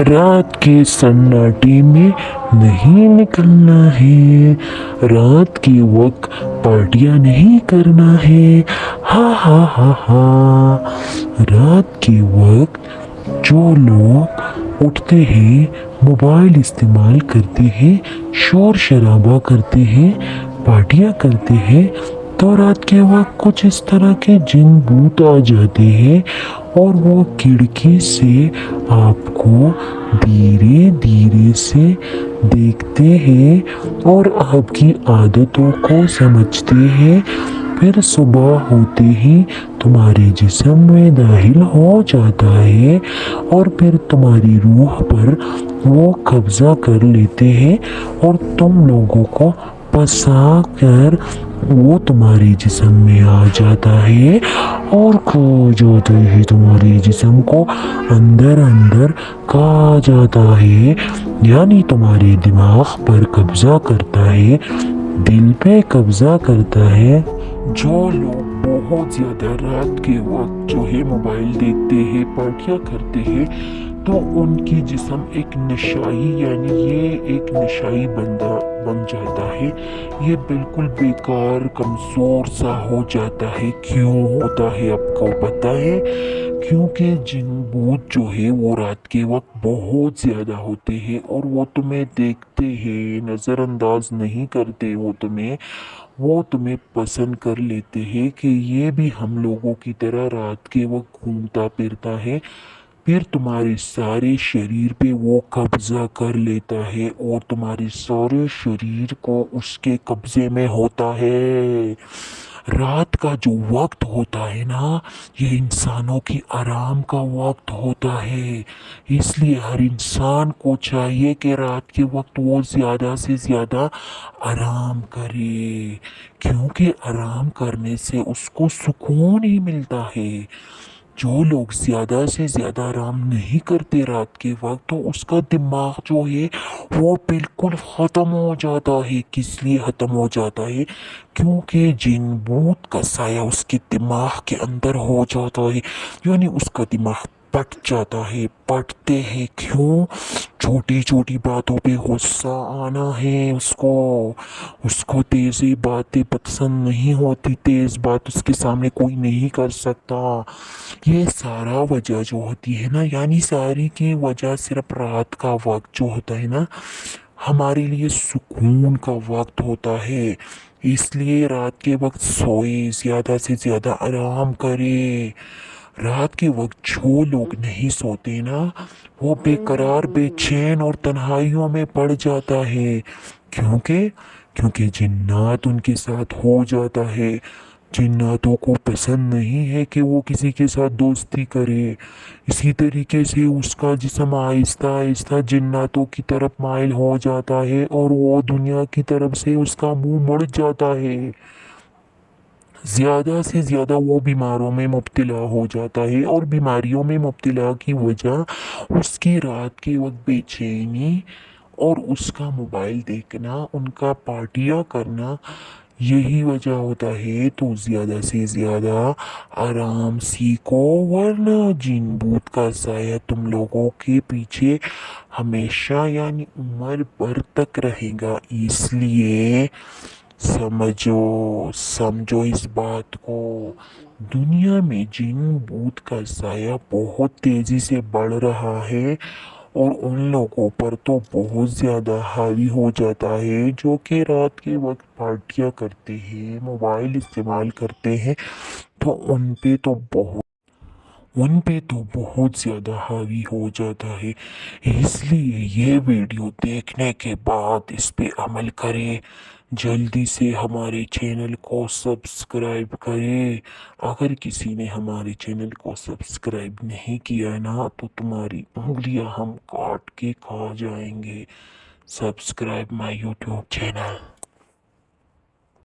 رات کے سناٹے میں نہیں نکلنا ہے، رات کے وقت پارٹیاں نہیں کرنا ہے، ہاں ہاں ہاں ہاں۔ رات کے وقت جو لوگ اٹھتے ہیں، موبائل استعمال کرتے ہیں، شور شرابہ کرتے ہیں، پارٹیاں کرتے ہیں، تو رات کے وقت کچھ اس طرح کے جن بھوت آ جاتے ہیں اور وہ کھڑکی سے آپ کو دھیرے دھیرے سے دیکھتے ہیں اور آپ کی عادتوں کو سمجھتے ہیں، پھر صبح ہوتے ہی تمہارے جسم میں داخل ہو جاتا ہے اور پھر تمہاری روح پر وہ قبضہ کر لیتے ہیں اور تم لوگوں کو پھنسا کر وہ تمہارے جسم میں آ جاتا ہے اور کھا جاتا ہے، تمہارے جسم کو اندر اندر کھا جاتا ہے، یعنی تمہارے دماغ پر قبضہ کرتا ہے، دل پہ قبضہ کرتا ہے۔ جو لوگ بہت زیادہ رات کے وقت جو ہے موبائل دیکھتے ہیں، پارٹیاں کرتے ہیں، تو ان کی جسم ایک نشائی یعنی یہ ایک نشائی بندہ بن جاتا ہے، یہ بالکل بیکار کمزور سا ہو جاتا ہے۔ کیوں ہوتا ہے آپ کو پتہ ہے؟ کیونکہ جن بھوت جو ہے وہ رات کے وقت بہت زیادہ ہوتے ہیں اور وہ تمہیں دیکھتے ہیں، نظر انداز نہیں کرتے، وہ تمہیں پسند کر لیتے ہیں کہ یہ بھی ہم لوگوں کی طرح رات کے وقت گھومتا پھرتا ہے، پھر تمہارے سارے شریر پہ وہ قبضہ کر لیتا ہے اور تمہارے سارے شریر کو اس کے قبضے میں ہوتا ہے۔ رات کا جو وقت ہوتا ہے نا، یہ انسانوں کی آرام کا وقت ہوتا ہے، اس لیے ہر انسان کو چاہیے کہ رات کے وقت وہ زیادہ سے زیادہ آرام کرے، کیونکہ آرام کرنے سے اس کو سکون ہی ملتا ہے۔ جو لوگ زیادہ سے زیادہ آرام نہیں کرتے رات کے وقت، تو اس کا دماغ جو ہے وہ بالکل ختم ہو جاتا ہے۔ کس لیے ختم ہو جاتا ہے؟ کیونکہ جن بھوت کا سایہ اس کے دماغ کے اندر ہو جاتا ہے، یعنی اس کا دماغ پٹ جاتا ہے، پٹتے ہیں۔ کیوں؟ چھوٹی چھوٹی باتوں پہ غصہ آنا ہے اس کو تیزی باتیں پسند نہیں ہوتی، تیز بات اس کے سامنے کوئی نہیں کر سکتا۔ یہ سارا وجہ جو ہوتی ہے نا، یعنی ساری کی وجہ صرف رات کا وقت جو ہوتا ہے نا، ہمارے لیے سکون کا وقت ہوتا ہے، اس لیے رات کے وقت سوئے، زیادہ سے زیادہ آرام کرے۔ رات کے وقت جو لوگ نہیں سوتے نا، وہ بے قرار، بے چین اور تنہائیوں میں پڑ جاتا ہے۔ کیونکہ جنات ان کے ساتھ ہو جاتا ہے۔ جناتوں کو پسند نہیں ہے کہ وہ کسی کے ساتھ دوستی کرے، اسی طریقے سے اس کا جسم آہستہ آہستہ جناتوں کی طرف مائل ہو جاتا ہے اور وہ دنیا کی طرف سے اس کا منہ مڑ جاتا ہے، زیادہ سے زیادہ وہ بیماروں میں مبتلا ہو جاتا ہے، اور بیماریوں میں مبتلا کی وجہ اس کی رات کے وقت بے چینی اور اس کا موبائل دیکھنا، ان کا پارٹیاں کرنا، یہی وجہ ہوتا ہے۔ تو زیادہ سے زیادہ آرام سیکھو، ورنہ جن بھوت کا سایہ تم لوگوں کے پیچھے ہمیشہ یعنی عمر بھر تک رہے گا، اس لیے سمجھو اس بات کو۔ دنیا میں جن بھوت کا سایہ بہت تیزی سے بڑھ رہا ہے اور ان لوگوں پر تو بہت زیادہ حاوی ہو جاتا ہے جو کہ رات کے وقت پارٹیاں کرتے ہیں، موبائل استعمال کرتے ہیں، تو ان پہ تو بہت زیادہ حاوی ہو جاتا ہے۔ اس لیے یہ ویڈیو دیکھنے کے بعد اس پہ عمل کرے، جلدی سے ہمارے چینل کو سبسکرائب کرے۔ اگر کسی نے ہمارے چینل کو سبسکرائب نہیں کیا نا، تو تمہاری انگلیاں ہم کاٹ کے کھا جائیں گے۔ سبسکرائب مائی یوٹیوب چینل۔